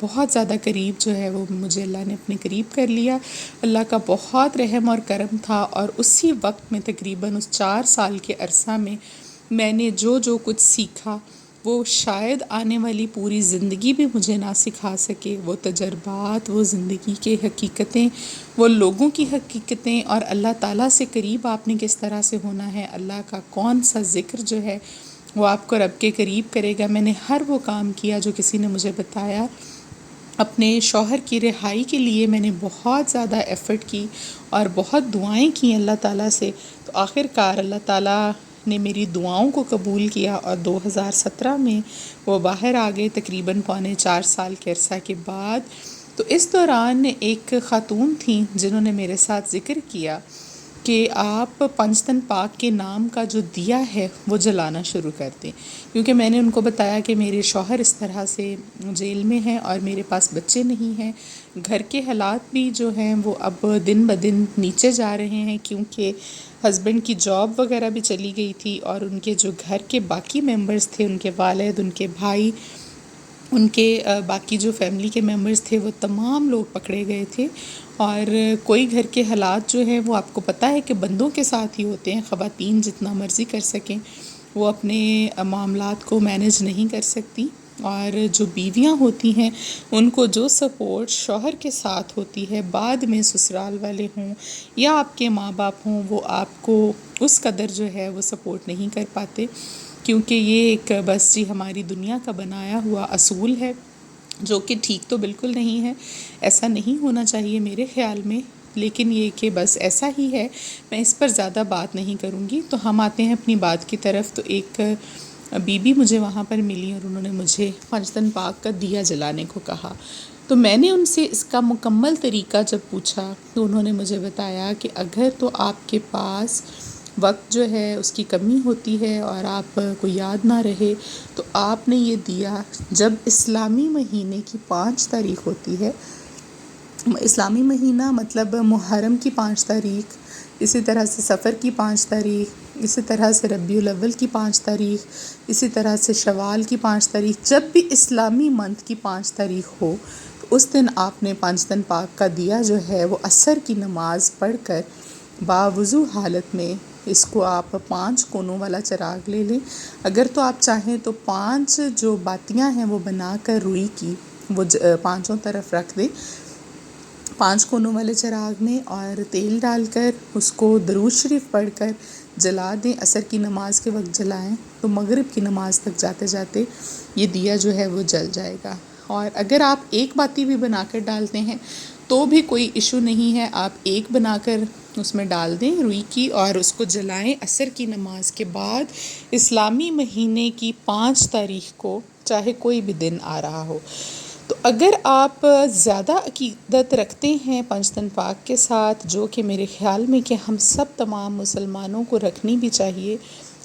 بہت زیادہ قریب جو ہے وہ مجھے اللہ نے اپنے قریب کر لیا. اللہ کا بہت رحم اور کرم تھا، اور اسی وقت میں تقریباً اس 4 سال کے عرصہ میں نے جو کچھ سیکھا وہ شاید آنے والی پوری زندگی بھی مجھے نہ سکھا سکے. وہ تجربات، وہ زندگی کے حقیقتیں، وہ لوگوں کی حقیقتیں، اور اللہ تعالیٰ سے قریب آپ نے کس طرح سے ہونا ہے، اللہ کا کون سا ذکر جو ہے وہ آپ کو رب کے قریب کرے گا. میں نے ہر وہ کام کیا جو کسی نے مجھے بتایا. اپنے شوہر کی رہائی کے لیے میں نے بہت زیادہ ایفرٹ کی اور بہت دعائیں کی اللہ تعالیٰ سے. تو آخر کار اللہ تعالیٰ نے میری دعاؤں کو قبول کیا، اور 2017 میں وہ باہر آ گئے تقریباً 3.25 سال کے عرصہ کے بعد. تو اس دوران ایک خاتون تھیں جنہوں نے میرے ساتھ ذکر کیا کہ آپ پنجتن پاک کے نام کا جو دیا ہے وہ جلانا شروع کر دیں. کیونکہ میں نے ان کو بتایا کہ میرے شوہر اس طرح سے جیل میں ہیں اور میرے پاس بچے نہیں ہیں. گھر کے حالات بھی جو ہیں وہ اب دن بدن نیچے جا رہے ہیں، کیونکہ ہسبینڈ کی جاب وغیرہ بھی چلی گئی تھی، اور ان کے جو گھر کے باقی ممبرز تھے، ان کے والد، ان کے بھائی، ان کے باقی جو فیملی کے ممبرز تھے، وہ تمام لوگ پکڑے گئے تھے. اور کوئی گھر کے حالات جو ہیں وہ آپ کو پتہ ہے کہ بندوں کے ساتھ ہی ہوتے ہیں. خواتین جتنا مرضی کر سکیں وہ اپنے معاملات کو مینیج نہیں کر سکتی، اور جو بیویاں ہوتی ہیں ان کو جو سپورٹ شوہر کے ساتھ ہوتی ہے، بعد میں سسرال والے ہوں یا آپ کے ماں باپ ہوں، وہ آپ کو اس قدر جو ہے وہ سپورٹ نہیں کر پاتے. کیونکہ یہ ایک بس جی ہماری دنیا کا بنایا ہوا اصول ہے، جو کہ ٹھیک تو بالکل نہیں ہے، ایسا نہیں ہونا چاہیے میرے خیال میں. لیکن یہ کہ بس ایسا ہی ہے، میں اس پر زیادہ بات نہیں کروں گی. تو ہم آتے ہیں اپنی بات کی طرف. تو ایک بی بی مجھے وہاں پر ملی، اور انہوں نے مجھے پنجتن پاک کا دیا جلانے کو کہا. تو میں نے ان سے اس کا مکمل طریقہ جب پوچھا تو انہوں نے مجھے بتایا کہ اگر تو آپ کے پاس وقت جو ہے اس کی کمی ہوتی ہے اور آپ کو یاد نہ رہے، تو آپ نے یہ دیا جب اسلامی مہینے کی 5 تاریخ ہوتی ہے، اسلامی مہینہ مطلب محرم کی 5 تاریخ، اسی طرح سے صفر کی 5 تاریخ، اسی طرح سے ربیع الاول کی 5 تاریخ، اسی طرح سے شوال کی 5 تاریخ، جب بھی اسلامی منتھ کی 5 تاریخ ہو تو اس دن آپ نے پنجتن پاک کا دیا جو ہے وہ عصر کی نماز پڑھ کر باوضو حالت میں اس کو آپ 5 کونوں والا چراغ لے لیں. اگر تو آپ چاہیں تو 5 جو باتیاں ہیں وہ بنا کر روئی کی وہ 5 طرف رکھ دیں 5 کونوں والے چراغ میں، اور تیل ڈال کر اس کو درود شریف پڑھ کر جلا دیں. عصر کی نماز کے وقت جلائیں تو مغرب کی نماز تک جاتے جاتے یہ دیا جو ہے وہ جل جائے گا. اور اگر آپ ایک باتی بھی بنا کر ڈالتے ہیں تو بھی کوئی ایشو نہیں ہے، آپ ایک بنا کر اس میں ڈال دیں روئی کی، اور اس کو جلائیں عصر کی نماز کے بعد اسلامی مہینے کی 5 تاریخ کو، چاہے کوئی بھی دن آ رہا ہو. تو اگر آپ زیادہ عقیدت رکھتے ہیں پنجتن پاک کے ساتھ، جو کہ میرے خیال میں کہ ہم سب تمام مسلمانوں کو رکھنی بھی چاہیے،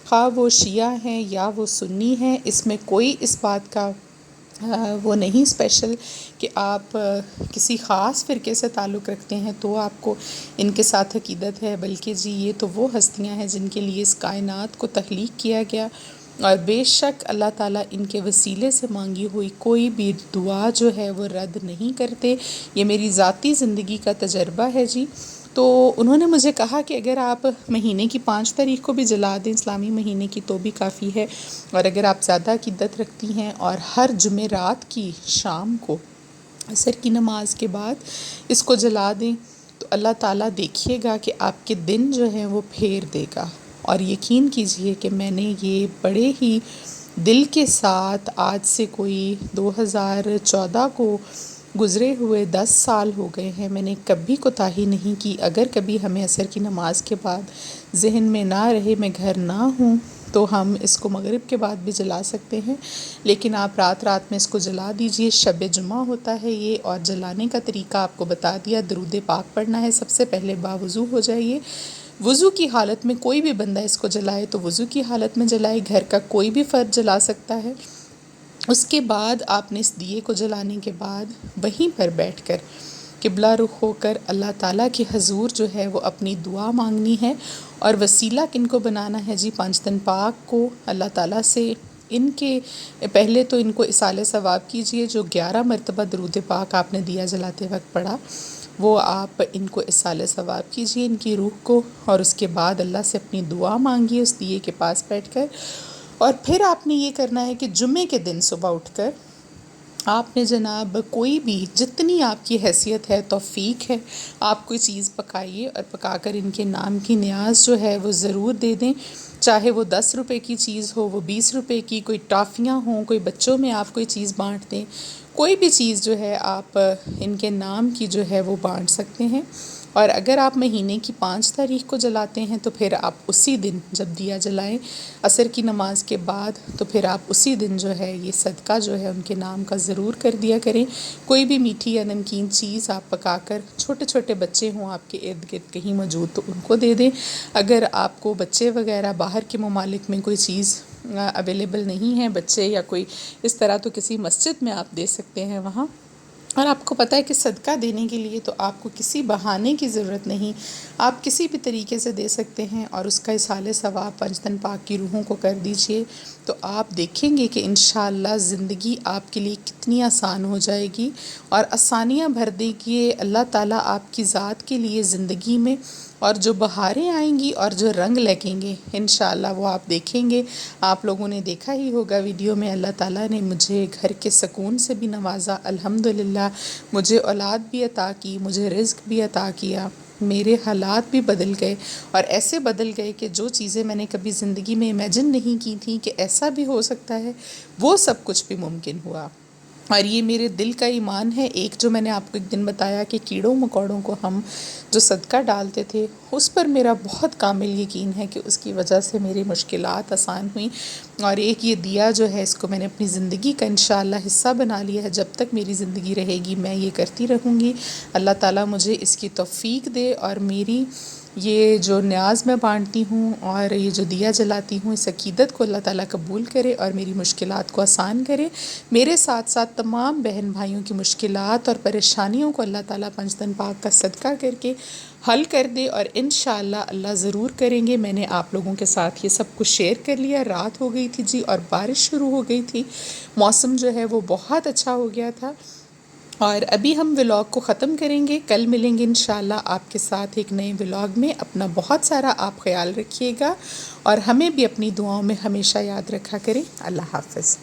خواہ وہ شیعہ ہیں یا وہ سنی ہیں، اس میں کوئی اس بات کا وہ نہیں اسپیشل کہ آپ کسی خاص فرقے سے تعلق رکھتے ہیں تو آپ کو ان کے ساتھ عقیدت ہے، بلکہ جی یہ تو وہ ہستیاں ہیں جن کے لیے اس کائنات کو تخلیق کیا گیا، اور بے شک اللہ تعالیٰ ان کے وسیلے سے مانگی ہوئی کوئی بھی دعا جو ہے وہ رد نہیں کرتے. یہ میری ذاتی زندگی کا تجربہ ہے جی. تو انہوں نے مجھے کہا کہ اگر آپ مہینے کی 5 تاریخ کو بھی جلا دیں اسلامی مہینے کی تو بھی کافی ہے، اور اگر آپ زیادہ عقیدت رکھتی ہیں اور ہر جمعرات کی شام کو عصر کی نماز کے بعد اس کو جلا دیں تو اللہ تعالیٰ دیکھیے گا کہ آپ کے دن جو ہیں وہ پھیر دے گا. اور یقین کیجئے کہ میں نے یہ بڑے ہی دل کے ساتھ آج سے کوئی 2014 کو گزرے ہوئے 10 سال ہو گئے ہیں، میں نے کبھی کوتاہی نہیں کی. اگر کبھی ہمیں عصر کی نماز کے بعد ذہن میں نہ رہے، میں گھر نہ ہوں، تو ہم اس کو مغرب کے بعد بھی جلا سکتے ہیں، لیکن آپ رات رات میں اس کو جلا دیجئے. شب جمعہ ہوتا ہے یہ، اور جلانے کا طریقہ آپ کو بتا دیا. درود پاک پڑھنا ہے، سب سے پہلے باوضو ہو جائیے. وضو کی حالت میں کوئی بھی بندہ اس کو جلائے تو وضو کی حالت میں جلائے، گھر کا کوئی بھی فرد جلا سکتا ہے. اس کے بعد آپ نے اس دیے کو جلانے کے بعد وہیں پر بیٹھ کر قبلہ رخ ہو کر اللہ تعالیٰ کے حضور جو ہے وہ اپنی دعا مانگنی ہے. اور وسیلہ کن کو بنانا ہے جی؟ پنجتن پاک کو اللہ تعالیٰ سے ان کے پہلے تو ان کو اصالِ ثواب کیجئے، جو 11 مرتبہ درود پاک آپ نے دیا جلاتے وقت پڑھا وہ آپ ان کو اصالِ ثواب کیجئے ان کی روح کو، اور اس کے بعد اللہ سے اپنی دعا مانگیے اس دیے کے پاس بیٹھ کر۔ اور پھر آپ نے یہ کرنا ہے کہ جمعے کے دن صبح اٹھ کر آپ نے جناب کوئی بھی جتنی آپ کی حیثیت ہے، توفیق ہے، آپ کوئی چیز پکائیے اور پکا کر ان کے نام کی نیاز جو ہے وہ ضرور دے دیں، چاہے وہ 10 روپے کی چیز ہو، وہ 20 روپے کی، کوئی ٹافیاں ہوں، کوئی بچوں میں آپ کوئی چیز بانٹ دیں، کوئی بھی چیز جو ہے آپ ان کے نام کی جو ہے وہ بانٹ سکتے ہیں۔ اور اگر آپ مہینے کی 5 تاریخ کو جلاتے ہیں تو پھر آپ اسی دن جب دیا جلائیں عصر کی نماز کے بعد، تو پھر آپ اسی دن جو ہے یہ صدقہ جو ہے ان کے نام کا ضرور کر دیا کریں۔ کوئی بھی میٹھی یا نمکین چیز آپ پکا کر، چھوٹے چھوٹے بچے ہوں آپ کے ارد گرد کہیں موجود تو ان کو دے دیں۔ اگر آپ کو بچے وغیرہ باہر کے ممالک میں کوئی چیز اویلیبل نہیں ہے، بچے یا کوئی اس طرح، تو کسی مسجد میں آپ دے سکتے ہیں وہاں۔ اور آپ کو پتہ ہے کہ صدقہ دینے کے لیے تو آپ کو کسی بہانے کی ضرورت نہیں، آپ کسی بھی طریقے سے دے سکتے ہیں، اور اس کا اصالِ ثواب 5 دن پاک کی روحوں کو کر دیجئے، تو آپ دیکھیں گے کہ انشاءاللہ زندگی آپ کے لیے کتنی آسان ہو جائے گی، اور آسانیاں بھر دے گی اللہ تعالیٰ آپ کی ذات کے لیے زندگی میں، اور جو بہاریں آئیں گی اور جو رنگ لگیں گے انشاءاللہ وہ آپ دیکھیں گے۔ آپ لوگوں نے دیکھا ہی ہوگا ویڈیو میں، اللہ تعالیٰ نے مجھے گھر کے سکون سے بھی نوازا الحمدللہ، مجھے اولاد بھی عطا کی، مجھے رزق بھی عطا کیا، میرے حالات بھی بدل گئے، اور ایسے بدل گئے کہ جو چیزیں میں نے کبھی زندگی میں امیجن نہیں کی تھیں کہ ایسا بھی ہو سکتا ہے، وہ سب کچھ بھی ممکن ہوا۔ اور یہ میرے دل کا ایمان ہے۔ ایک جو میں نے آپ کو ایک دن بتایا کہ کیڑوں مکوڑوں کو ہم جو صدقہ ڈالتے تھے، اس پر میرا بہت کامل یقین ہے کہ اس کی وجہ سے میری مشکلات آسان ہوئیں۔ اور ایک یہ دیا جو ہے، اس کو میں نے اپنی زندگی کا انشاءاللہ حصہ بنا لیا ہے، جب تک میری زندگی رہے گی میں یہ کرتی رہوں گی۔ اللہ تعالیٰ مجھے اس کی توفیق دے، اور میری یہ جو نیاز میں بانٹتی ہوں اور یہ جو دیا جلاتی ہوں، اس عقیدت کو اللہ تعالیٰ قبول کرے اور میری مشکلات کو آسان کرے۔ میرے ساتھ ساتھ تمام بہن بھائیوں کی مشکلات اور پریشانیوں کو اللہ تعالیٰ 5 دن پاک کا صدقہ کر کے حل کر دے، اور انشاءاللہ اللہ ضرور کریں گے۔ میں نے آپ لوگوں کے ساتھ یہ سب کچھ شیئر کر لیا۔ رات ہو گئی تھی جی، اور بارش شروع ہو گئی تھی، موسم جو ہے وہ بہت اچھا ہو گیا تھا، اور ابھی ہم ولاگ کو ختم کریں گے، کل ملیں گے انشاءاللہ آپ کے ساتھ ایک نئے ولاگ میں۔ اپنا بہت سارا آپ خیال رکھیے گا، اور ہمیں بھی اپنی دعاؤں میں ہمیشہ یاد رکھا کریں۔ اللہ حافظ۔